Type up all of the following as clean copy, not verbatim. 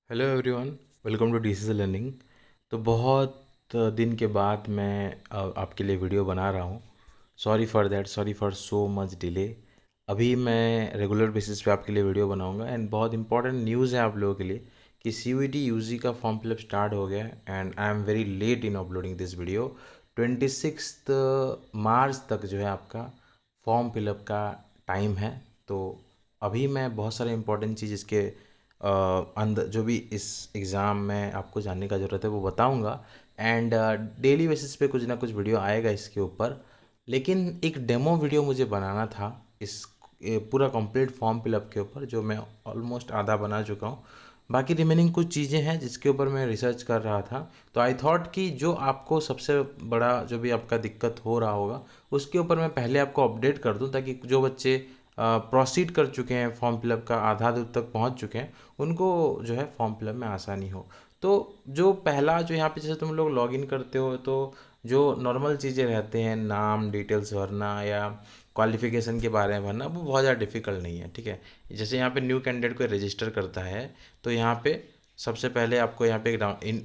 Hello everyone, welcome to DCC learning. तो बहुत दिन के बाद मैं आपके लिए वीडियो बना रहा हूँ। Sorry for that, sorry for so much delay. अभी मैं रेगुलर बेसिस पे आपके लिए वीडियो बनाऊंगा एंड बहुत इंपॉर्टेंट न्यूज़ है आप लोगों के लिए कि सीयूईटी यूजी का फॉर्म फिलअप स्टार्ट हो गया है and I am very late in uploading this video. 26 March तक जो है आपका फॉर्म फिलअप का टाइम है। तो अभी मैं बहुत सारे इंपॉर्टेंट चीज़ इसके अंदर जो भी इस एग्ज़ाम में आपको जानने का ज़रूरत है वो बताऊंगा एंड डेली बेसिस पे कुछ ना कुछ वीडियो आएगा इसके ऊपर। लेकिन एक डेमो वीडियो मुझे बनाना था इस पूरा कंप्लीट फॉर्म फिलअप के ऊपर, जो मैं ऑलमोस्ट आधा बना चुका हूँ। बाकी रिमेनिंग कुछ चीज़ें हैं जिसके ऊपर मैं रिसर्च कर रहा था। तो आई थॉट कि जो आपको सबसे बड़ा जो भी आपका दिक्कत हो रहा होगा उसके ऊपर मैं पहले आपको अपडेट कर दूं, ताकि जो बच्चे प्रोसीड कर चुके हैं, फॉर्म फिलअप का आधा दूर तक पहुंच चुके हैं, उनको जो है फॉर्म फिलअप में आसानी हो। तो जो पहला जो यहाँ पे जैसे तुम लोग लॉगिन करते हो तो जो नॉर्मल चीज़ें रहते हैं, नाम डिटेल्स भरना या क्वालिफिकेशन के बारे में भरना, वो बहुत ज़्यादा डिफिकल्ट नहीं है। ठीक है, जैसे यहाँ पे न्यू कैंडिडेट को रजिस्टर करता है तो यहाँ पे सबसे पहले आपको यहाँ पे एक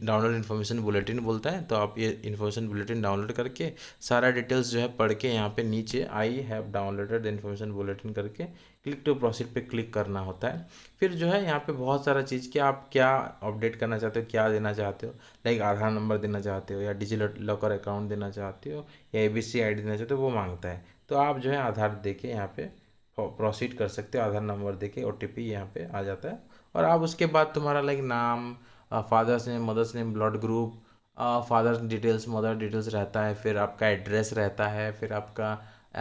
डाउनलोड इन्फॉर्मेशन बुलेटिन बोलता है, तो आप ये इन्फॉर्मेशन बुलेटिन डाउनलोड करके सारा डिटेल्स जो है पढ़ के यहाँ पे नीचे I have downloaded information bulletin करके क्लिक टू प्रोसीड पे क्लिक करना होता है। फिर जो है यहाँ पे बहुत सारा चीज़ कि आप क्या अपडेट करना चाहते हो, क्या देना चाहते हो, लाइक आधार नंबर देना चाहते हो या डिजी लॉकर अकाउंट देना चाहते हो या एबीसी आईडी देना चाहते हो, वो मांगता है। तो आप जो है आधार दे के यहाँ पे प्रोसीड कर सकते हो। आधार नंबर दे के ओटीपी यहाँ पे आ जाता है और आप उसके बाद तुम्हारा लाइक नाम, father's name, mother's name, blood group, father details, mother details रहता है, फिर आपका एड्रेस रहता है, फिर आपका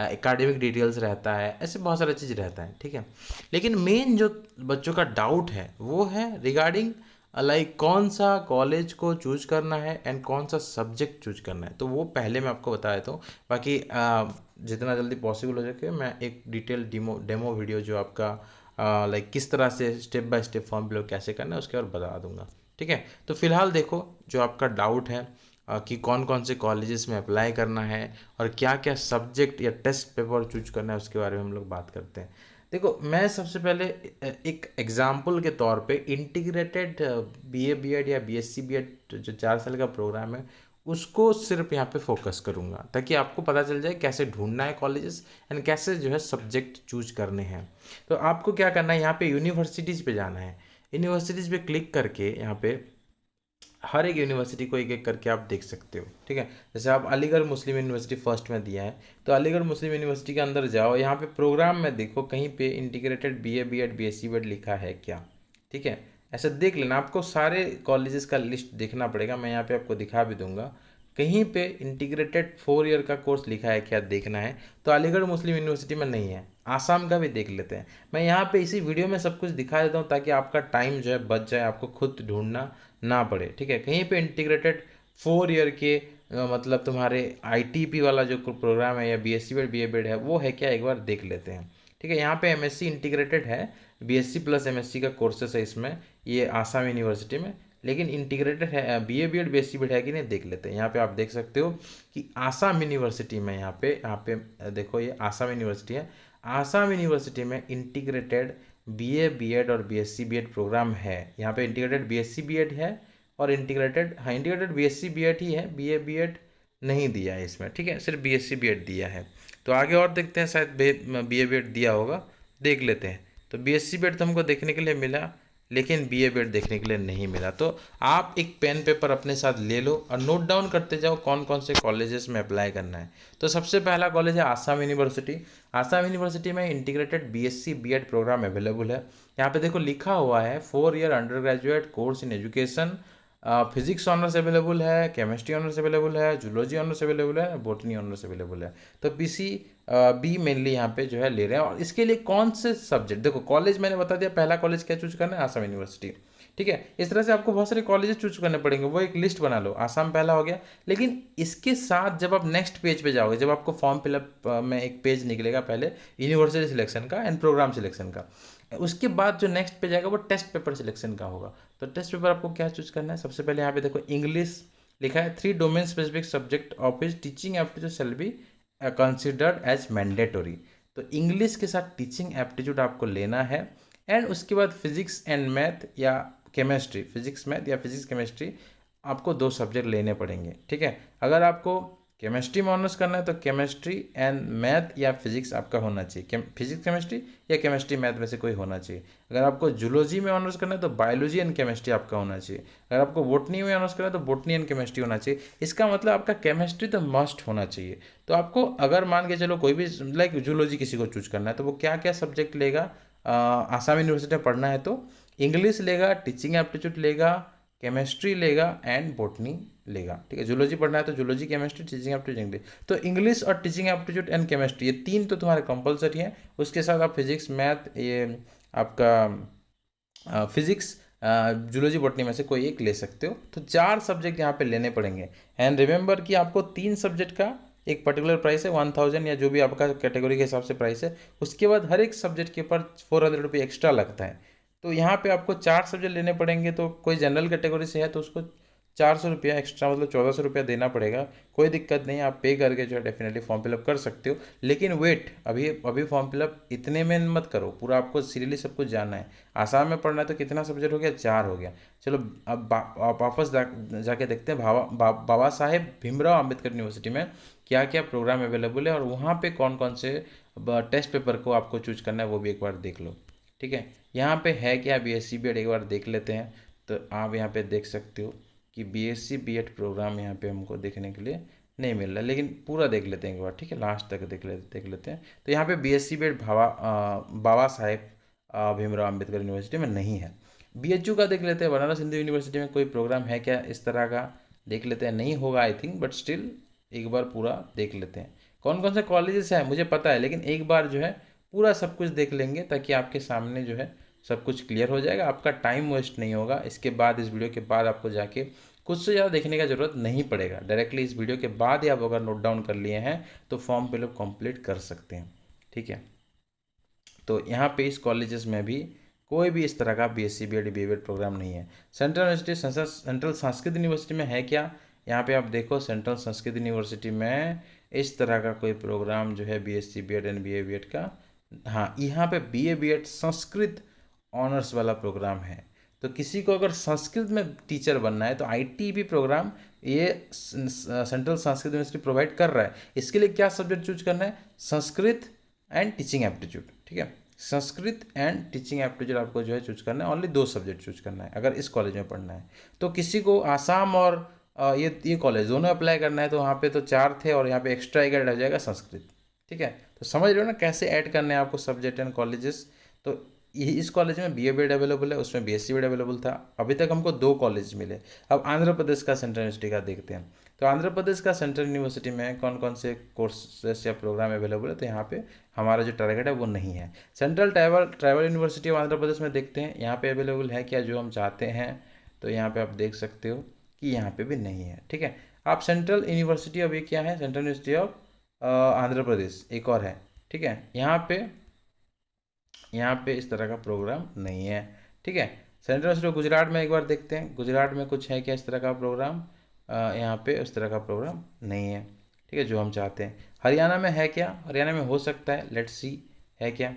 एकेडमिक डिटेल्स रहता है, ऐसे बहुत सारा चीज़ रहता है। ठीक है, लेकिन मेन जो बच्चों का डाउट है वो है रिगार्डिंग लाइक कौन सा कॉलेज को चूज करना है एंड कौन सा सब्जेक्ट चूज करना है। तो वो पहले मैं आपको बता देता हूँ। बाकी जितना जल्दी पॉसिबल हो सके मैं एक डिटेल डेमो वीडियो जो आपका लाइक किस तरह से step by step form fill up कैसे करना है उसके और बता दूंगा। ठीक है, तो फिलहाल देखो जो आपका डाउट है कि कौन कौन से कॉलेजेस में अप्लाई करना है और क्या क्या सब्जेक्ट या टेस्ट पेपर चूज करना है, उसके बारे में हम लोग बात करते हैं। देखो, मैं सबसे पहले एक एग्जाम्पल के तौर पे इंटीग्रेटेड बीए बीएड या बीएससी बीएड जो 4 साल का प्रोग्राम है उसको सिर्फ यहाँ पे फोकस करूँगा, ताकि आपको पता चल जाए कैसे ढूंढना है कॉलेजेस एंड कैसे जो है सब्जेक्ट चूज करने हैं। तो आपको क्या करना है, यहाँ पे यूनिवर्सिटीज़ पे जाना है। यूनिवर्सिटीज़ पे क्लिक करके यहाँ पे हर एक यूनिवर्सिटी को एक एक करके आप देख सकते हो। ठीक है, जैसे आप अलीगढ़ मुस्लिम यूनिवर्सिटी फर्स्ट में दिया है तो अलीगढ़ मुस्लिम यूनिवर्सिटी के अंदर जाओ, यहाँ पे प्रोग्राम में देखो कहीं पे integrated BA BEd BSc BEd लिखा है क्या। ठीक है, ऐसा देख लेना, आपको सारे कॉलेजेस का लिस्ट देखना पड़ेगा, मैं यहाँ पे आपको दिखा भी दूंगा। कहीं पे इंटीग्रेटेड 4 ईयर का कोर्स लिखा है क्या देखना है। तो अलीगढ़ मुस्लिम यूनिवर्सिटी में नहीं है, आसाम का भी देख लेते हैं। मैं यहाँ पे इसी वीडियो में सब कुछ दिखा देता हूँ ताकि आपका टाइम जो है बच जाए, आपको खुद ढूंढना ना पड़े। ठीक है, कहीं पे इंटीग्रेटेड 4 ईयर के मतलब तुम्हारे आईटीपी वाला जो प्रोग्राम है या बीएससी बेड बीए बेड है वो है क्या, एक बार देख लेते हैं। ठीक है, यहाँ पे एमएससी इंटीग्रेटेड है, बीएससी प्लस एमएससी का कोर्सेस है इसमें, ये आसाम यूनिवर्सिटी में। लेकिन इंटीग्रेटेड है बीए बीएड बीएससी बीएड है कि नहीं देख लेते हैं। यहाँ पे आप देख सकते हो कि आसाम यूनिवर्सिटी में यहाँ पे देखो ये आसाम यूनिवर्सिटी है। आसाम यूनिवर्सिटी में इंटीग्रेटेड बीए बीएड और बीएससी बीएड प्रोग्राम है। यहाँ पे इंटीग्रेटेड बीएससी बीएड है और इंटीग्रेटेड, हाँ इंटीग्रेटेड बीएससी बीएड ही है, बीए बीएड नहीं दिया है इसमें। ठीक है, सिर्फ बीएससी बीएड दिया है। तो आगे और देखते हैं, शायद बीए बीएड दिया होगा, देख लेते हैं। तो बीएससी बीएड तो हमको देखने के लिए मिला लेकिन बीए बीएड देखने के लिए नहीं मिला। तो आप एक पेन पेपर अपने साथ ले लो और नोट डाउन करते जाओ कौन कौन से कॉलेजेस में अप्लाई करना है। तो सबसे पहला कॉलेज है आसाम यूनिवर्सिटी। आसाम यूनिवर्सिटी में integrated BSc BEd programme available है। यहाँ पे देखो लिखा हुआ है 4 year undergraduate course in education, physics honours available है, केमिस्ट्री ऑनर्स अवेलेबल है, जूलॉजी ऑनर्स अवेलेबल है, बॉटनी ऑनर्स अवेलेबल है। तो पीसी बी मेनली यहाँ पे जो है ले रहे हैं। और इसके लिए कौन से सब्जेक्ट, देखो कॉलेज मैंने बता दिया, पहला कॉलेज क्या चूज करना है, आसाम यूनिवर्सिटी। ठीक है, इस तरह से आपको बहुत सारे कॉलेजेस चूज करने पड़ेंगे, वो एक लिस्ट बना लो। आसाम पहला हो गया, लेकिन इसके साथ जब आप नेक्स्ट पेज पे जाओगे, जब आपको फॉर्म फिलअप में एक पेज निकलेगा पहले यूनिवर्सिटी सिलेक्शन का एंड प्रोग्राम सिलेक्शन का, उसके बाद जो नेक्स्ट पेज आएगा वो टेस्ट पेपर सिलेक्शन का होगा। तो टेस्ट पेपर आपको क्या चूज करना है, सबसे पहले यहाँ पे देखो इंग्लिश लिखा है, 3 domain specific subject of his teaching aptitude shall be considered as mandatory. तो इंग्लिश के साथ टीचिंग एप्टीट्यूड आपको लेना है एंड उसके बाद फिजिक्स एंड मैथ या केमिस्ट्री, फिजिक्स मैथ या फिजिक्स केमिस्ट्री आपको 2 सब्जेक्ट लेने पड़ेंगे, ठीक है। अगर आपको केमिस्ट्री में ऑनर्स करना है तो केमिस्ट्री एंड मैथ या फिजिक्स आपका होना चाहिए, फिजिक्स केमिस्ट्री या केमिस्ट्री मैथ में से कोई होना चाहिए। अगर आपको जूलॉजी में ऑनर्स करना है तो बायोलॉजी एंड केमिस्ट्री आपका होना चाहिए। अगर आपको बोटनी में ऑनर्स करना है तो बोटनी एंड केमिस्ट्री होना चाहिए। इसका मतलब आपका केमिस्ट्री तो मस्ट होना चाहिए। तो आपको अगर मान के चलो कोई भी लाइक जूलॉजी किसी को चूज करना है तो वो क्या क्या सब्जेक्ट लेगा, आसाम यूनिवर्सिटी में पढ़ना है तो इंग्लिश लेगा, टीचिंग एप्टीट्यूड लेगा, केमिस्ट्री लेगा एंड बोटनी लेगा, ठीक है। जूलॉजी पढ़ना है तो zoology, chemistry, teaching aptitude English. तो इंग्लिश और टीचिंग एप्टीट्यूड एंड केमिस्ट्री ये 3 तो तुम्हारे कंपलसरी हैं। उसके साथ आप फिजिक्स मैथ, ये आपका फिजिक्स, जूलॉजी, बॉटनी में से कोई एक ले सकते हो। तो 4 सब्जेक्ट यहाँ पे लेने पड़ेंगे। एंड रिमेंबर कि आपको 3 सब्जेक्ट का एक पर्टिकुलर प्राइस है 1000 या जो भी आपका कैटेगरी के हिसाब से प्राइस है। उसके बाद हर एक सब्जेक्ट के ऊपर 400 रुपये एक्स्ट्रा लगता है। तो यहाँ पे आपको 4 सब्जेक्ट लेने पड़ेंगे। तो कोई जनरल कैटेगरी से है तो उसको 400 रुपया एक्स्ट्रा, मतलब 1400 रुपया देना पड़ेगा। कोई दिक्कत नहीं, आप पे करके जो है डेफिनेटली फॉर्म फिलअप कर सकते हो। लेकिन वेट, अभी अभी फॉर्म फिलअप इतने में मत करो, पूरा आपको सीरियसली सब कुछ जानना है। आसाम में पढ़ना है तो कितना सब्जेक्ट हो गया, 4 हो गया। चलो अब आप वापस जाके देखते हैं बाबा साहेब भीमराव अम्बेडकर यूनिवर्सिटी में क्या क्या प्रोग्राम अवेलेबल है और वहाँ पे कौन कौन से टेस्ट पेपर को आपको चूज करना है वो भी एक बार देख लो, ठीक है। यहाँ पे है क्या, बीएससी बीएड एक बार देख लेते हैं। तो आप यहाँ पे देख सकते हो कि बीएससी बीएड प्रोग्राम यहाँ पे हमको देखने के लिए नहीं मिल रहा, लेकिन पूरा देख लेते हैं एक बार, ठीक है। लास्ट तक देख लेते हैं। तो यहाँ पे BSc BEd Baba Saheb Bhimrao Ambedkar university में नहीं है। बीएचयू का देख लेते हैं, बनारस हिंदू यूनिवर्सिटी में कोई प्रोग्राम है क्या इस तरह का, देख लेते हैं। नहीं होगा आई थिंक, बट स्टिल एक बार पूरा देख लेते हैं। कौन कौन से कॉलेजेस हैं मुझे पता है, लेकिन एक बार जो है पूरा सब कुछ देख लेंगे ताकि आपके सामने जो है सब कुछ क्लियर हो जाएगा, आपका टाइम वेस्ट नहीं होगा। इसके बाद इस वीडियो के बाद आपको जाके कुछ से ज़्यादा देखने का ज़रूरत नहीं पड़ेगा। डायरेक्टली इस वीडियो के बाद ही आप अगर नोट डाउन कर लिए हैं तो फॉर्म फिलअप कंप्लीट कर सकते हैं, ठीक है। तो यहाँ पे इस कॉलेजेस में भी कोई भी इस तरह का बीएससी बीएड बीएड प्रोग्राम नहीं है। Central university, central Sanskrit university में है क्या, यहाँ पे आप देखो सेंट्रल संस्कृत यूनिवर्सिटी में इस तरह का कोई प्रोग्राम जो है BSc BEd and BA BEd का, हाँ यहाँ पे बीए बीएड संस्कृत ऑनर्स वाला प्रोग्राम है। तो किसी को अगर संस्कृत में टीचर बनना है तो आईटीबी प्रोग्राम ये सेंट्रल संस्कृत यूनिवर्सिटी प्रोवाइड कर रहा है। इसके लिए क्या सब्जेक्ट चूज करना है, संस्कृत एंड टीचिंग एप्टीट्यूड, ठीक है। संस्कृत एंड टीचिंग एप्टीट्यूड आपको जो है चूज करना है, ओनली 2 सब्जेक्ट चूज करना है अगर इस कॉलेज में पढ़ना है। तो किसी को आसाम और ये कॉलेज दोनों अप्लाई करना है तो वहाँ पे तो 4 थे और यहाँ पे एक्स्ट्रा एक ऐड हो जाएगा संस्कृत, ठीक है। तो समझ रहे हो ना कैसे ऐड करने हैं आपको सब्जेक्ट एंड कॉलेजेस। तो इस कॉलेज में बीए बीएड अवेलेबल है, उसमें बीएससी बीएड अवेलेबल था। अभी तक हमको 2 कॉलेज मिले। अब आंध्र प्रदेश का सेंट्रल यूनिवर्सिटी का देखते हैं। तो आंध्र प्रदेश का सेंट्रल यूनिवर्सिटी में कौन कौन से कोर्सेस या प्रोग्राम अवेलेबल है, तो यहाँ पे हमारा जो टारगेट है वो नहीं है। Central tribal university of Andhra Pradesh में देखते हैं यहाँ पे अवेलेबल है क्या जो हम चाहते हैं। तो यहाँ पे आप देख सकते हो कि यहाँ पे भी नहीं है, ठीक है। आप सेंट्रल यूनिवर्सिटी अभी क्या है, सेंट्रल यूनिवर्सिटी ऑफ आंध्र प्रदेश एक और है, ठीक है। यहाँ पे इस तरह का प्रोग्राम नहीं है, ठीक है। सेंट्रल यूनिवर्सिटी ऑफ गुजरात में एक बार देखते हैं, गुजरात में कुछ है क्या इस तरह का प्रोग्राम, यहाँ पे उस तरह का प्रोग्राम नहीं है, ठीक है, जो हम चाहते हैं। हरियाणा में है क्या, हरियाणा में हो सकता है, लेट्स सी है क्या,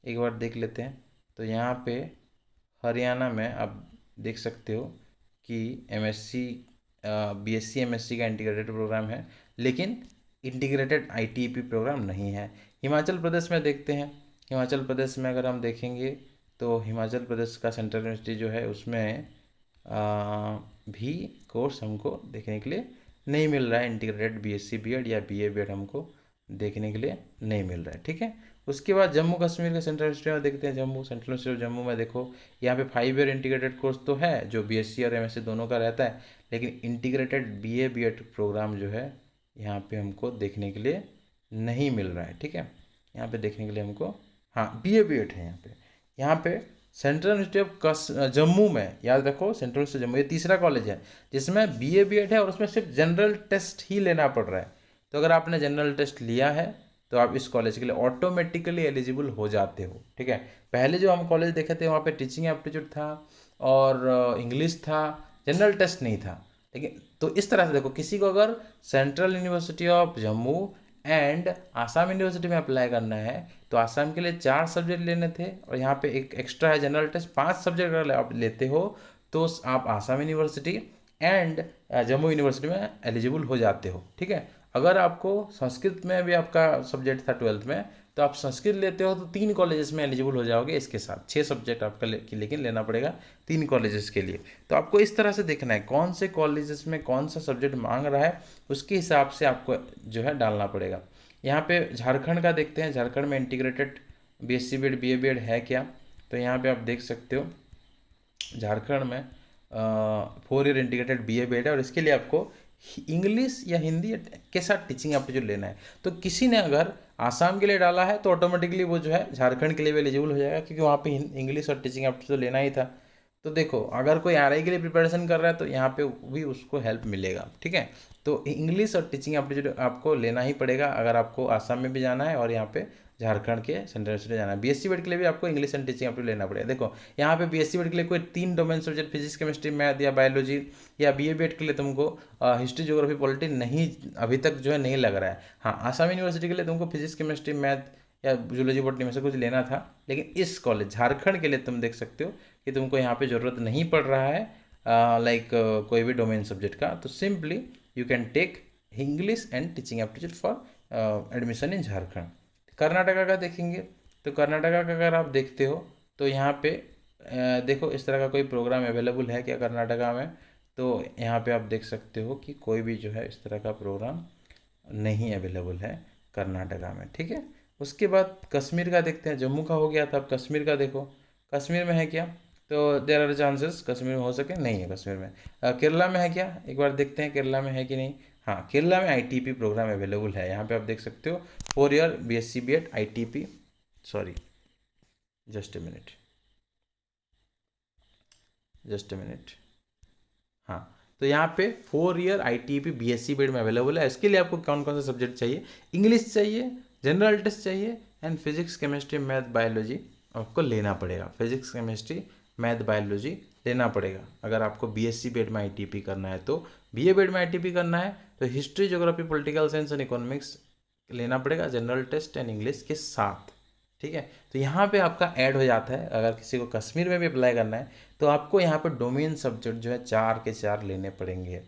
एक बार देख लेते हैं। तो यहाँ पे हरियाणा में आप देख सकते हो कि एमएससी बीएससी एमएससी का इंटीग्रेटेड प्रोग्राम है, लेकिन इंटीग्रेटेड आईटीपी प्रोग्राम नहीं है। हिमाचल प्रदेश में देखते हैं। हिमाचल प्रदेश में अगर हम देखेंगे तो हिमाचल प्रदेश का सेंट्रल यूनिवर्सिटी जो है उसमें भी कोर्स हमको देखने के लिए नहीं मिल रहा है। इंटीग्रेटेड बीएससी बीएड या बीए बीएड हमको देखने के लिए नहीं मिल रहा है, ठीक है। उसके बाद जम्मू कश्मीर के सेंट्रल यूनिवर्सिटी में देखते हैं। Jammu central university of Jammu में देखो यहाँ पे 5 ईयर इंटीग्रेटेड कोर्स तो है जो बीएससी और एमएससी दोनों का रहता है, लेकिन इंटीग्रेटेड बीए बीएड प्रोग्राम जो है यहाँ पे हमको देखने के लिए नहीं मिल रहा है, ठीक है। यहाँ पे देखने के लिए हमको, हाँ बीए बीएड है यहाँ पे सेंट्रल यूनिवर्सिटी ऑफ जम्मू में, याद रखो सेंट्रल यूनिवर्सिटी जम्मू ये तीसरा कॉलेज है जिसमें बीए बीएड है और उसमें सिर्फ जनरल टेस्ट ही लेना पड़ रहा है। तो अगर आपने जनरल टेस्ट लिया है तो आप इस कॉलेज के लिए ऑटोमेटिकली एलिजिबल हो जाते हो, ठीक है। पहले जो हम कॉलेज देखे थे वहाँ पे टीचिंग एप्टीट्यूड था और इंग्लिश था, जनरल टेस्ट नहीं था। लेकिन तो इस तरह से देखो, किसी को अगर central university of Jammu and Assam university में अप्लाई करना है तो आसाम के लिए 4 सब्जेक्ट लेने थे और यहाँ पे एक एक्स्ट्रा है जनरल टेस्ट, 5 सब्जेक्ट अगर आप लेते हो तो आप Assam university and Jammu university में एलिजिबल हो जाते हो। ठीक है, अगर आपको संस्कृत में भी आपका सब्जेक्ट था 12th में, तो आप संस्कृत लेते हो तो 3 कॉलेजेस में एलिजिबल हो जाओगे इसके साथ। 6 सब्जेक्ट आपका लेकिन लेना पड़ेगा 3 कॉलेजेस के लिए। तो आपको इस तरह से देखना है कौन से कॉलेजेस में कौन सा सब्जेक्ट मांग रहा है, उसके हिसाब से आपको जो है डालना पड़ेगा। यहाँ पे झारखंड का देखते हैं, झारखंड में integrated BSc BEd BA BEd है क्या, तो यहाँ पे आप देख सकते हो झारखंड में 4 ईयर इंटीग्रेटेड BA बीएड है, और इसके लिए आपको इंग्लिश या हिंदी के साथ टीचिंग एप्टीट्यूड लेना है। तो किसी ने अगर आसाम के लिए डाला है तो ऑटोमेटिकली वो जो है झारखंड के लिए भी एलिजिबल हो जाएगा, क्योंकि वहाँ पे इंग्लिश और टीचिंग एप्टीट्यूड तो लेना ही था। तो देखो, अगर कोई RI के लिए प्रिपरेशन कर रहा है तो यहाँ पे भी उसको हेल्प मिलेगा। ठीक है, तो इंग्लिश और टीचिंग एप्टीट्यूड आपको लेना ही पड़ेगा अगर आपको आसाम में भी जाना है और यहाँ पे झारखंड के सेंट्रल यूनिवर्सिटी जाना है। BSc बीएड के लिए भी आपको इंग्लिश एंड टीचिंग एप्टीट्यूड लेना पड़ेगा। देखो यहाँ पे BSc बीएड के लिए कोई 3 domain subject physics chemistry math या बायोलॉजी, या BA बीएड के लिए तुमको हिस्ट्री ज्योग्राफी पॉलिटी नहीं अभी तक जो है नहीं लग रहा है। हाँ, आसाम यूनिवर्सिटी के लिए तुमको फिजिक्स केमिस्ट्री मैथ या जूलॉजी बॉटनी में से कुछ लेना था, लेकिन इस कॉलेज झारखंड के लिए तुम देख सकते हो कि तुमको यहाँ पे ज़रूरत नहीं पड़ रहा है लाइक कोई भी डोमेन सब्जेक्ट का। तो simply you can take English and teaching aptitude for admission in Jharkhand. Karnataka का देखेंगे, तो कर्नाटका का अगर आप देखते हो तो यहाँ पे देखो इस तरह का कोई प्रोग्राम अवेलेबल है क्या कर्नाटका में, तो यहाँ पे आप देख सकते हो कि कोई भी जो है इस तरह का प्रोग्राम नहीं अवेलेबल है कर्नाटका में। ठीक है, उसके बाद कश्मीर का देखते हैं, जम्मू का हो गया था, अब कश्मीर का देखो, कश्मीर में है क्या, तो देर आर चांसेस कश्मीर में हो सके, नहीं है कश्मीर में। केरला में है क्या, एक बार देखते हैं केरला में है कि नहीं। हाँ, केरला में ITP प्रोग्राम अवेलेबल है, यहाँ पे आप देख सकते हो 4 year BSc BEd ITP, sorry just a minute, just a minute. हाँ, तो यहाँ पे 4 ईयर ITP BSc बीएड में अवेलेबल है। इसके लिए आपको कौन कौन सा सब्जेक्ट चाहिए, इंग्लिश चाहिए, जनरल टेस्ट चाहिए and physics chemistry math biology आपको लेना पड़ेगा। फिजिक्स केमिस्ट्री मैथ बायोलॉजी लेना पड़ेगा अगर आपको BSc बीएड में ITP करना है। तो BA बीएड में ITP करना है तो history geography political science and economics लेना पड़ेगा जनरल टेस्ट एंड इंग्लिश के साथ। ठीक है, तो यहाँ पे आपका ऐड हो जाता है। अगर किसी को कश्मीर में भी अप्लाई करना है तो आपको यहाँ पर डोमेन सब्जेक्ट जो है 4 के 4 लेने पड़ेंगे,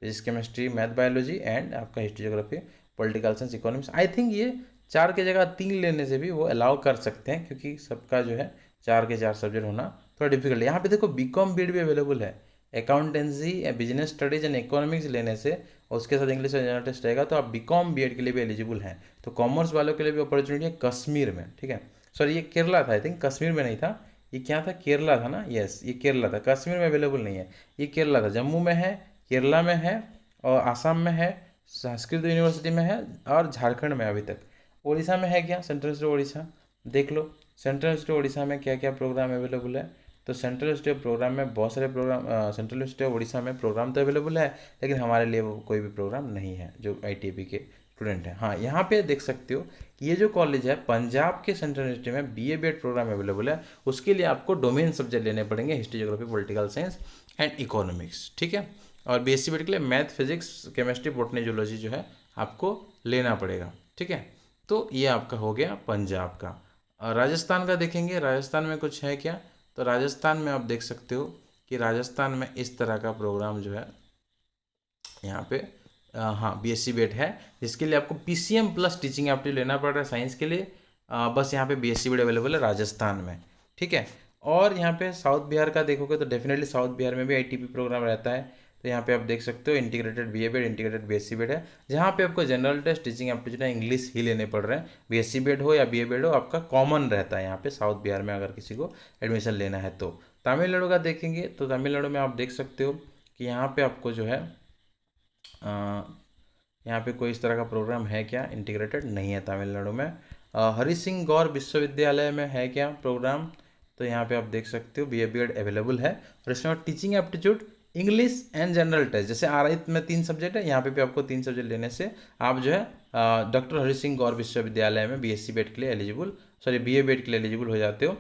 physics chemistry math biology and आपका history geography political science economics. I think ये 4 की जगह 3 लेने से भी वो अलाउ कर सकते हैं, क्योंकि सबका जो है 4 के 4 सब्जेक्ट होना थोड़ा डिफिकल्ट है। यहाँ पे देखो BCom बीएड भी अवेलेबल है, accountancy business studies and economics लेने से और उसके साथ इंग्लिश और जनरल टेस्ट रहेगा तो आप BCom बीएड के लिए भी एलिजिबल हैं। तो कॉमर्स वालों के लिए भी अपॉर्चुनिटी है कश्मीर में। ठीक है, सॉरी ये केरला था, आई थिंक कश्मीर में नहीं था, ये क्या था, केरला था ना, यस ये केरला था, कश्मीर में अवेलेबल नहीं है, ये केरला था। जम्मू में है, केरला में है और आसाम में है, संस्कृत यूनिवर्सिटी में है और झारखंड में अभी तक। उड़ीसा में है क्या, सेंट्रल यूनिवर्सिटी उड़ीसा, देख लो सेंट्रल यूनिवर्सिटी उड़ीसा में क्या क्या प्रोग्राम अवेलेबल है। तो सेंट्रल यूनिवर्सिटी प्रोग्राम में बहुत सारे programme, central university of Orissa में प्रोग्राम तो अवेलेबल है, लेकिन हमारे लिए वो कोई भी प्रोग्राम नहीं है जो ITP के स्टूडेंट हैं। हाँ, यहाँ पे देख सकते हो कि ये जो कॉलेज है पंजाब के सेंट्रल यूनिवर्सिटी में BA बीएड प्रोग्राम अवेलेबल है। उसके लिए आपको डोमेन सब्जेक्ट लेने पड़ेंगे, history geography political science and economics. ठीक है, और BSc बीएड के लिए math physics chemistry botany zoology जो है आपको लेना पड़ेगा। ठीक है, तो ये आपका हो गया पंजाब का। और राजस्थान का देखेंगे, राजस्थान में कुछ है क्या, तो राजस्थान में आप देख सकते हो कि राजस्थान में इस तरह का प्रोग्राम जो है यहाँ पे हाँ BSc बीएड है, जिसके लिए आपको PCM प्लस टीचिंग एप्टीट्यूड लेना पड़ रहा है साइंस के लिए। बस यहाँ पे BSc बीएड अवेलेबल है राजस्थान में। ठीक है, और यहाँ पे साउथ बिहार का देखोगे तो डेफिनेटली साउथ बिहार में भी ITP प्रोग्राम रहता है। तो यहाँ पे आप देख सकते हो integrated BA BEd integrated BSc BEd है, जहाँ पे आपको general test teaching aptitude English ही लेने पड़ रहे हैं। BSc बीएड हो या BA बीएड हो आपका कॉमन रहता है यहाँ पे साउथ बिहार में अगर किसी को एडमिशन लेना है तो। तमिलनाडु का देखेंगे तो तमिलनाडु में आप देख सकते हो कि यहाँ पे आपको जो है यहाँ पे कोई इस तरह का प्रोग्राम है क्या, इंटीग्रेटेड नहीं है तमिलनाडु में। हरि सिंह गौर विश्वविद्यालय में है क्या प्रोग्राम, तो यहाँ पे आप देख सकते हो BA बीएड अवेलेबल है, और इसमें teaching aptitude English and general test, जैसे RI में 3 सब्जेक्ट है, यहाँ पे भी आपको 3 सब्जेक्ट लेने से आप जो है डॉक्टर हरि सिंह गौर विश्वविद्यालय में BSc बीएड के लिए एलिजिबल, सॉरी BA बीएड के लिए एलिजिबल हो जाते हो,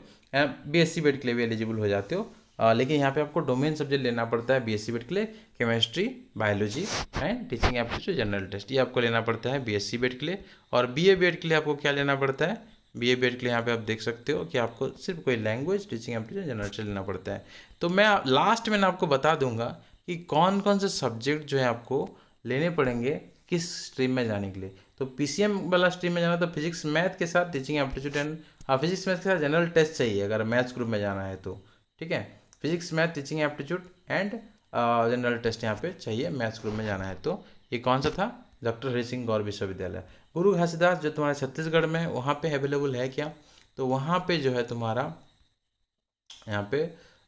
BSc बीएड के लिए भी एलिजिबल हो जाते हो। लेकिन यहाँ पे आपको डोमेन सब्जेक्ट लेना पड़ता है BSc बीएड के लिए, chemistry biology and teaching aptitude general test, ये आपको लेना पड़ता है BSc बीएड के लिए। और BA बीएड के लिए आपको क्या लेना पड़ता है, BA B.Ed के लिए यहाँ पे आप देख सकते हो कि आपको सिर्फ कोई लैंग्वेज, टीचिंग एप्टीट्यूड, जनरल लेना पड़ता है। तो मैं लास्ट में आपको बता दूंगा कि कौन कौन से सब्जेक्ट जो है आपको लेने पड़ेंगे किस स्ट्रीम में जाने के लिए। तो PCM वाला स्ट्रीम में जाना तो फिजिक्स मैथ के साथ teaching aptitude and physics math के साथ जनरल टेस्ट चाहिए अगर मैथ्स ग्रुप में जाना है तो, ठीक है। Physics math teaching aptitude and general test यहाँ पे चाहिए मैथ्स ग्रुप में जाना है। तो ये कौन सा था? डॉक्टर हरि सिंह गौर विश्वविद्यालय। गुरु घासीदास जो तुम्हारे छत्तीसगढ़ में है वहाँ पे अवेलेबल है क्या? तो वहाँ पे जो है तुम्हारा यहाँ पे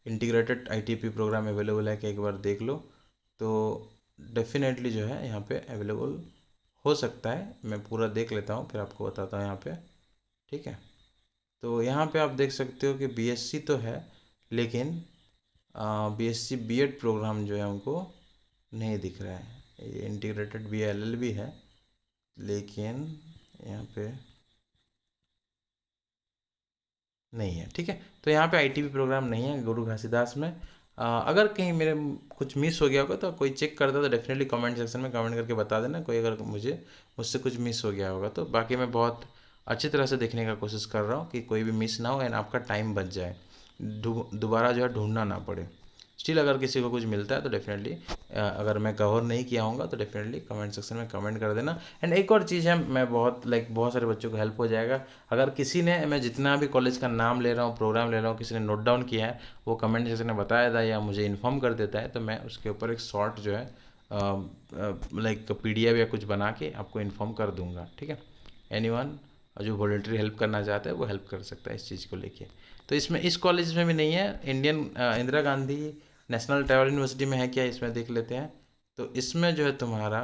इंटीग्रेटेड ITP प्रोग्राम अवेलेबल है कि एक बार देख लो। तो डेफिनेटली जो है यहाँ पे अवेलेबल हो सकता है। मैं पूरा देख लेता हूँ फिर आपको बताता हूँ यहाँ पे, ठीक है। तो यहाँ पे आप देख सकते हो कि BSc तो है लेकिन BSc B.Ed प्रोग्राम जो है हमको नहीं दिख रहा है। ये इंटीग्रेटेड BA LLB है लेकिन यहाँ पे नहीं है, ठीक है। तो यहाँ पे ITP प्रोग्राम नहीं है गुरु घासीदास में। अगर कहीं मेरे कुछ मिस हो गया होगा तो कोई चेक करता तो डेफिनेटली कमेंट सेक्शन में कमेंट करके बता देना, कोई अगर मुझसे कुछ मिस हो गया होगा तो। बाकी मैं बहुत अच्छी तरह से देखने का कोशिश कर रहा हूँ कि कोई भी मिस ना हो एंड आपका टाइम बच जाए, दोबारा जो है ढूंढना ना पड़े। स्टिल अगर किसी को कुछ मिलता है तो डेफिनेटली अगर मैं कवर नहीं किया होऊंगा तो डेफिनेटली कमेंट सेक्शन में कमेंट कर देना। एंड एक और चीज़ है, मैं बहुत सारे बच्चों को हेल्प हो जाएगा अगर किसी ने, मैं जितना भी कॉलेज का नाम ले रहा हूँ, प्रोग्राम ले रहा हूँ, किसी ने नोट डाउन किया है वो कमेंट सेक्शन में बताया था या मुझे इन्फॉर्म कर देता है तो मैं उसके ऊपर एक शॉर्ट जो है PDF या कुछ बना के आपको इन्फॉर्म कर दूंगा, ठीक है। एनीवन जो वॉलंटरी हेल्प करना चाहता है वो हेल्प कर सकता है इस चीज़ को लेके। तो इसमें इस कॉलेज में भी नहीं है। Indian Indira Gandhi national tribal university में है क्या, इसमें देख लेते हैं। तो इसमें जो है तुम्हारा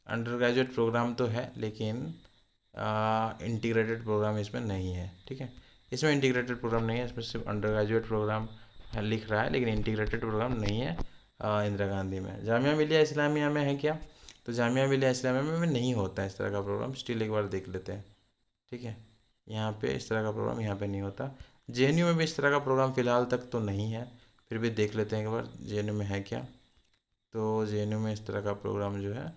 अंडर ग्रेजुएट प्रोग्राम तो है लेकिन इंटीग्रेटेड प्रोग्राम इसमें नहीं है, ठीक है। इसमें इंटीग्रेटेड प्रोग्राम नहीं है, इसमें सिर्फ अंडर ग्रेजुएट प्रोग्राम लिख रहा है लेकिन इंटीग्रेटेड प्रोग्राम नहीं है इंदिरा गांधी में। जामिया मिलिया इस्लामिया में है क्या? तो जामिया मिलिया इस्लामिया में नहीं होता है इस तरह का प्रोग्राम। स्टिल एक बार देख लेते हैं, ठीक है। यहाँ पे इस तरह का प्रोग्राम यहाँ पे नहीं होता। JNU में भी इस तरह का प्रोग्राम फ़िलहाल तक तो नहीं है, फिर भी देख लेते हैं एक बार JNU में है क्या। तो JNU में इस तरह का प्रोग्राम जो है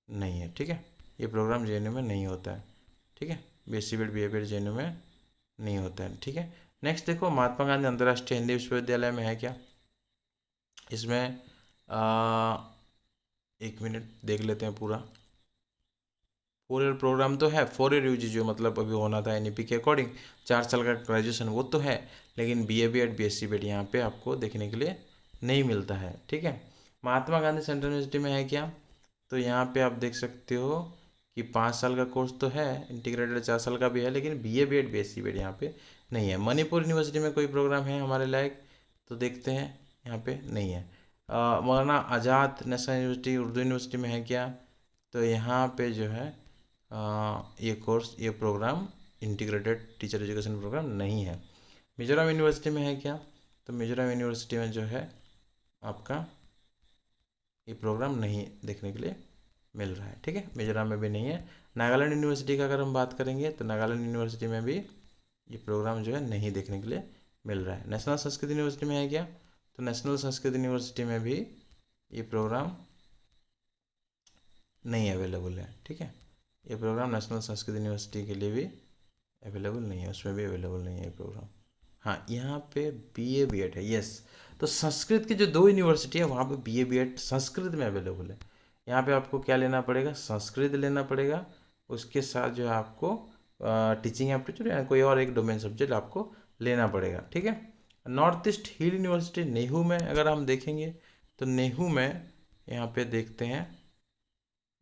नहीं है, ठीक है। ये प्रोग्राम JNU में नहीं होता है, ठीक है। BSc B.Ed BA JNU में नहीं होता है, ठीक है। नेक्स्ट देखो महात्मा गांधी अंतर्राष्ट्रीय हिंदी विश्वविद्यालय में है क्या? इसमें एक मिनट देख लेते हैं पूरा। 4 ईयर प्रोग्राम तो है, 4 ईयर UG जो मतलब अभी होना था NEP के अकॉर्डिंग, 4 साल का ग्रेजुएशन वो तो है लेकिन BA B.Ed BSc B.Ed यहाँ पे आपको देखने के लिए नहीं मिलता है, ठीक है। महात्मा गांधी सेंट्रल यूनिवर्सिटी में है क्या? तो यहाँ पे आप देख सकते हो कि 5 साल का कोर्स तो है, इंटीग्रेटेड 4 साल का भी है लेकिन BA B.Ed BSc B.Ed यहाँ पे नहीं है। मणिपुर यूनिवर्सिटी में कोई प्रोग्राम है हमारे लायक? तो देखते हैं, यहाँ पे नहीं है। Maulana Azad national university Urdu university में है क्या? तो यहाँ पे जो है ये programme integrated teacher education programme नहीं है। मिजोरम यूनिवर्सिटी में है क्या? तो मिजोरम यूनिवर्सिटी में जो है आपका ये प्रोग्राम नहीं देखने के लिए मिल रहा है, ठीक है। मिजोरम में भी नहीं है। नागालैंड यूनिवर्सिटी का अगर हम बात करेंगे तो नागालैंड यूनिवर्सिटी में भी ये प्रोग्राम जो है नहीं देखने के लिए मिल रहा है। नेशनल संस्कृत यूनिवर्सिटी में है क्या? तो नेशनल संस्कृत यूनिवर्सिटी में भी ये प्रोग्राम नहीं अवेलेबल है, ठीक है। ये प्रोग्राम नेशनल संस्कृत यूनिवर्सिटी के लिए भी अवेलेबल नहीं है, उसमें भी अवेलेबल नहीं है ये प्रोग्राम। हाँ, यहाँ पे BA B.Ed है, यस। तो संस्कृत की जो 2 यूनिवर्सिटी है वहाँ पे BA B.Ed संस्कृत में अवेलेबल है। यहाँ पे आपको क्या लेना पड़ेगा? संस्कृत लेना पड़ेगा, उसके साथ जो है आपको टीचिंग एप्टीट्यूड या कोई और एक डोमेन सब्जेक्ट आपको लेना पड़ेगा, ठीक है। नॉर्थ ईस्ट हिल यूनिवर्सिटी नेहरू में अगर हम देखेंगे तो नेहरू में यहाँ पे देखते हैं,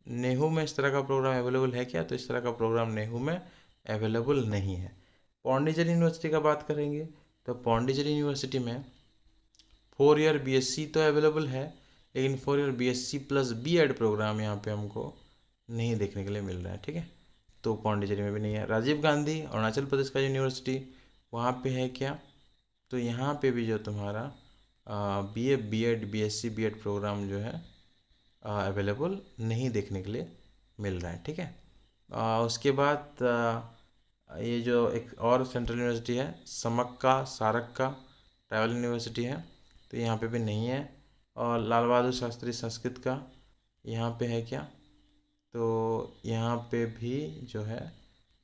नेहरू में इस तरह का प्रोग्राम अवेलेबल है क्या? तो इस तरह का प्रोग्राम नेहरू में अवेलेबल नहीं है। पौंडीचेरी यूनिवर्सिटी का बात करेंगे तो पौंडीचेरी यूनिवर्सिटी में 4 ईयर BSc तो अवेलेबल है लेकिन 4 year BSc plus B.Ed programme यहाँ पे हमको नहीं देखने के लिए मिल रहा है, ठीक है। तो पौंडीचेरी में भी नहीं है। राजीव गांधी अरुणाचल प्रदेश का यूनिवर्सिटी वहाँ पे है क्या? तो यहाँ पे भी जो तुम्हारा BA B.Ed BSc B.Ed programme जो है अवेलेबल नहीं देखने के लिए मिल रहा है, ठीक है। उसके बाद ये जो एक और सेंट्रल यूनिवर्सिटी है समक्का सारक्का ट्राइबल यूनिवर्सिटी है तो यहाँ पे भी नहीं है। और लाल बहादुर शास्त्री संस्कृत का यहाँ पे है क्या? तो यहाँ पे भी जो है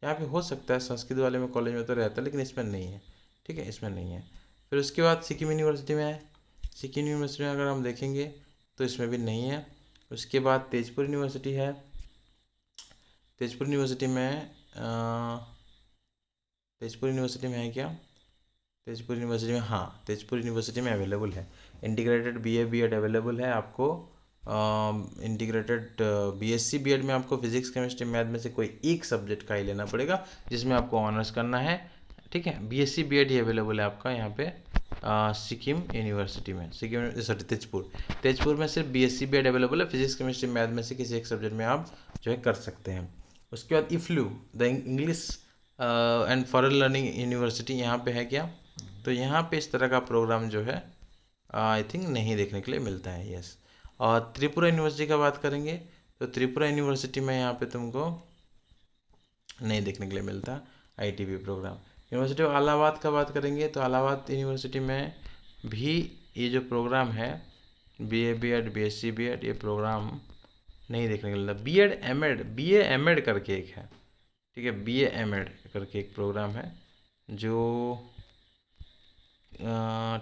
यहाँ पे हो सकता है संस्कृत वाले में कॉलेज में तो रहता है, लेकिन इसमें नहीं है, ठीक है, इसमें नहीं है। फिर उसके बाद सिक्किम यूनिवर्सिटी में है। सिक्किम यूनिवर्सिटी में अगर हम देखेंगे तो इसमें भी नहीं है। उसके बाद तेजपुर यूनिवर्सिटी है। तेजपुर यूनिवर्सिटी में तेजपुर यूनिवर्सिटी में है क्या? तेजपुर यूनिवर्सिटी में, हाँ, तेजपुर यूनिवर्सिटी में अवेलेबल है। इंटीग्रेटेड बीए बीएड अवेलेबल है आपको। इंटीग्रेटेड बीएससी बीएड में आपको फिजिक्स केमिस्ट्री मैथ में से कोई एक सब्जेक्ट का ही लेना पड़ेगा, जिसमें आपको ऑनर्स करना है, ठीक है। बीएससी बीएड ही अवेलेबल है आपका यहाँ पे सिक्किम यूनिवर्सिटी में, सिक्किम सॉरी तेजपुर में सिर्फ बीएससी बीएड अवेलेबल है। फिजिक्स केमिस्ट्री मैथ में से किसी एक सब्जेक्ट में आप जो है कर सकते हैं। उसके बाद EFLU the English and foreign learning university यहाँ पे है क्या? तो यहाँ पे इस तरह का प्रोग्राम जो है आई थिंक नहीं देखने के लिए मिलता है, यस। और त्रिपुरा यूनिवर्सिटी का बात करेंगे तो त्रिपुरा यूनिवर्सिटी में यहाँ पे तुमको नहीं देखने के लिए मिलता ITB programme. University of Allahabad का बात करेंगे तो इलाहाबाद यूनिवर्सिटी में भी ये जो प्रोग्राम है बीए बीएड बीएससी बीएड, ये प्रोग्राम नहीं देखने को मिलता। बीए एमएड करके एक है, ठीक है, बीए एमएड करके एक प्रोग्राम है जो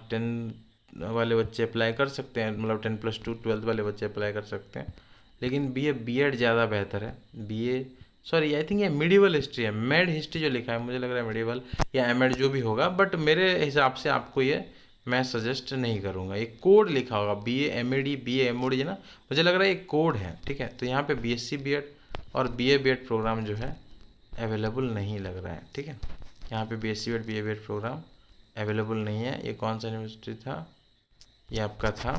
10 वाले बच्चे अप्लाई कर सकते हैं, मतलब 10+2 12 वाले बच्चे अप्लाई कर सकते हैं। लेकिन बीए बीएड ज़्यादा बेहतर है। बीए सॉरी आई थिंक ये मिडिवल हिस्ट्री है, मेड हिस्ट्री जो लिखा है, मुझे लग रहा है मिडिवल या एमएड जो भी होगा, बट मेरे हिसाब से आपको ये मैं सजेस्ट नहीं करूँगा। एक कोड लिखा होगा बीए एमएडी बीए एमओडी है ना, मुझे लग रहा है एक कोड है, ठीक है। तो यहाँ पे बीएससी बीएड और बीए बीएड प्रोग्राम जो है अवेलेबल नहीं लग रहा है, ठीक है। यहाँ पे BSc BEd BA BEd programme available नहीं है। ये कौन सा यूनिवर्सिटी था? ये आपका था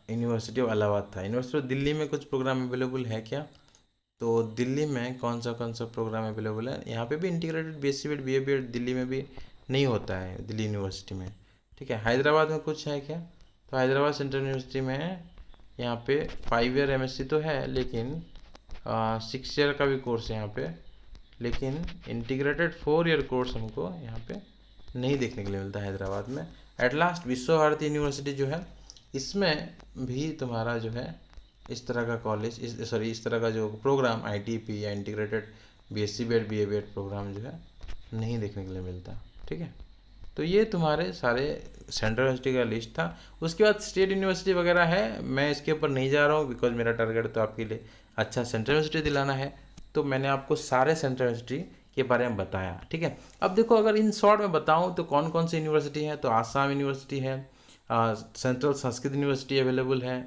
यूनिवर्सिटी ऑफ इलाहाबाद था। यूनिवर्सिटी ऑफ दिल्ली में कुछ प्रोग्राम अवेलेबल है क्या? तो दिल्ली में कौन सा प्रोग्राम अवेलेबल है? यहाँ पे भी integrated BSc BEd BA BEd Delhi में भी नहीं होता है, दिल्ली यूनिवर्सिटी में, ठीक है। हैदराबाद में कुछ है क्या? तो हैदराबाद सेंट्रल यूनिवर्सिटी में यहाँ पे 5 ईयर एमएससी तो है, लेकिन 6 ईयर का भी कोर्स है यहाँ पे, लेकिन इंटीग्रेटेड 4 ईयर कोर्स हमको यहाँ पे नहीं देखने के लिए मिलता है हैदराबाद में। एट लास्ट विश्व भारती यूनिवर्सिटी जो है, इसमें भी तुम्हारा जो है इस तरह का कॉलेज इस तरह का जो प्रोग्राम आईटीपी या integrated BSc BEd BA BEd programme जो है नहीं देखने के लिए मिलता, ठीक है। तो ये तुम्हारे सारे सेंट्रल यूनिवर्सिटी का लिस्ट था। उसके बाद स्टेट यूनिवर्सिटी वगैरह है, मैं इसके ऊपर नहीं जा रहा हूँ, बिकॉज मेरा टारगेट तो आपके लिए अच्छा सेंट्रल यूनिवर्सिटी दिलाना है। तो मैंने आपको सारे सेंट्रल यूनिवर्सिटी के बारे में बताया, ठीक है। अब देखो, अगर इन शॉर्ट में बताऊँ तो कौन कौन सी यूनिवर्सिटी है, तो आसाम यूनिवर्सिटी है, सेंट्रल संस्कृत यूनिवर्सिटी अवेलेबल है,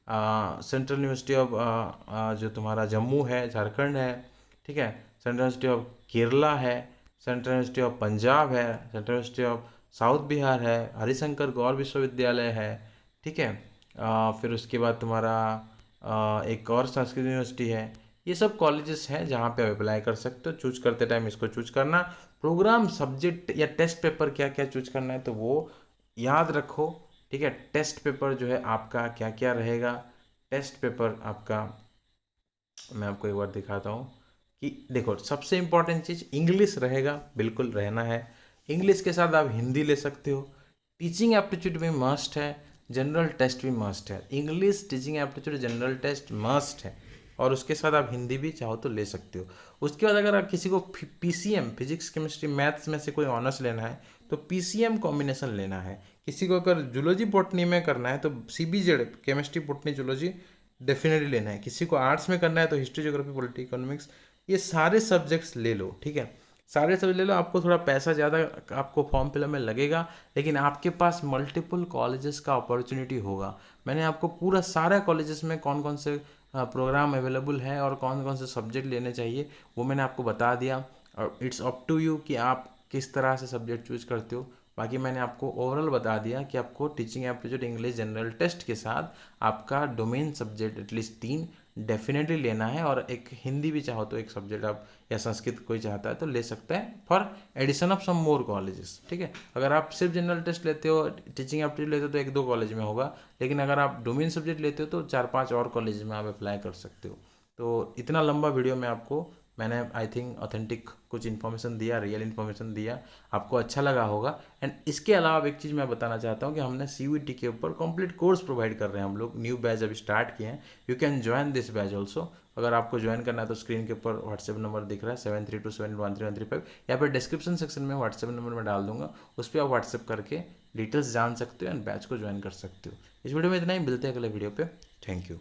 सेंट्रल यूनिवर्सिटी ऑफ जो तुम्हारा जम्मू है झारखंड है, ठीक है, सेंट्रल यूनिवर्सिटी ऑफ केरला है, सेंट्रल यूनिवर्सिटी ऑफ पंजाब है, central university of south Bihar है, हरिशंकर गौर विश्वविद्यालय है, ठीक है। फिर उसके बाद तुम्हारा एक और संस्कृत यूनिवर्सिटी है। ये सब कॉलेजेस हैं जहाँ पे आप अप्लाई कर सकते हो। चूज करते टाइम इसको चूज करना, प्रोग्राम सब्जेक्ट या टेस्ट पेपर क्या क्या चूज करना है तो वो याद रखो, ठीक है। टेस्ट पेपर जो है आपका क्या क्या रहेगा, टेस्ट पेपर आपका मैं आपको एक बार दिखाता हूँ कि देखो, सबसे इम्पॉर्टेंट चीज़ इंग्लिश रहेगा, बिल्कुल रहना है। इंग्लिश के साथ आप हिंदी ले सकते हो। टीचिंग एप्टीट्यूड भी मस्ट है, जनरल टेस्ट भी मस्ट है। English, teaching aptitude, general test must है, और उसके साथ आप हिंदी भी चाहो तो ले सकते हो। उसके बाद अगर आप किसी को पीसीएम फिजिक्स केमिस्ट्री मैथ्स में से कोई ऑनर्स लेना है तो पीसीएम कॉम्बिनेशन लेना है। किसी को अगर जूलॉजी बॉटनी में करना है तो CBZ chemistry botany zoology definitely लेना है। किसी को आर्ट्स में करना है तो हिस्ट्री ज्योग्राफी पॉलिटी इकोनॉमिक्स, ये सारे सब्जेक्ट्स ले लो, ठीक है। सारे सब्जेक्ट ले लो। आपको थोड़ा पैसा ज़्यादा आपको फॉर्म फिलअप में लगेगा, लेकिन आपके पास मल्टीपल कॉलेजेस का अपॉर्चुनिटी होगा। मैंने आपको पूरा सारा कॉलेजेस में कौन कौन से प्रोग्राम अवेलेबल है और कौन कौन से सब्जेक्ट लेने चाहिए वो मैंने आपको बता दिया, और इट्स अप टू यू कि आप किस तरह से सब्जेक्ट चूज करते हो। बाकी मैंने आपको ओवरऑल बता दिया कि आपको teaching aptitude English general test के साथ आपका डोमेन सब्जेक्ट एटलीस्ट 3 डेफिनेटली लेना है, और एक हिंदी भी चाहो तो एक सब्जेक्ट आप, या संस्कृत कोई चाहता है तो ले सकता है for addition of some more colleges, ठीक है। अगर आप सिर्फ जनरल टेस्ट लेते हो, टीचिंग एप्टीट्यूड लेते हो तो 1-2 कॉलेज में होगा, लेकिन अगर आप डोमेन सब्जेक्ट लेते हो तो 4-5 और कॉलेज में आप अप्लाई कर सकते हो। तो इतना लंबा वीडियो मैं आपको मैंने आई थिंक ऑथेंटिक कुछ इन्फॉर्मेशन दिया, रियल इन्फॉर्मेशन दिया, आपको अच्छा लगा होगा। एंड इसके अलावा एक चीज़ मैं बताना चाहता हूँ कि हमने CUET के ऊपर कंप्लीट कोर्स प्रोवाइड कर रहे हैं हम लोग, न्यू बैच अभी स्टार्ट किए हैं। You can join this batch also. अगर आपको ज्वाइन करना है तो स्क्रीन के ऊपर व्हाट्सएप नंबर दिख रहा है 7327131335, या फिर डिस्क्रिप्शन सेक्शन में व्हाट्सएप नंबर मैं डाल दूंगा, उस पर आप व्हाट्सएप करके डिटेल्स जान सकते हो एंड बैच को ज्वाइन कर सकते हो। इस वीडियो में इतना ही, मिलते हैं अगले वीडियो पे। Thank you.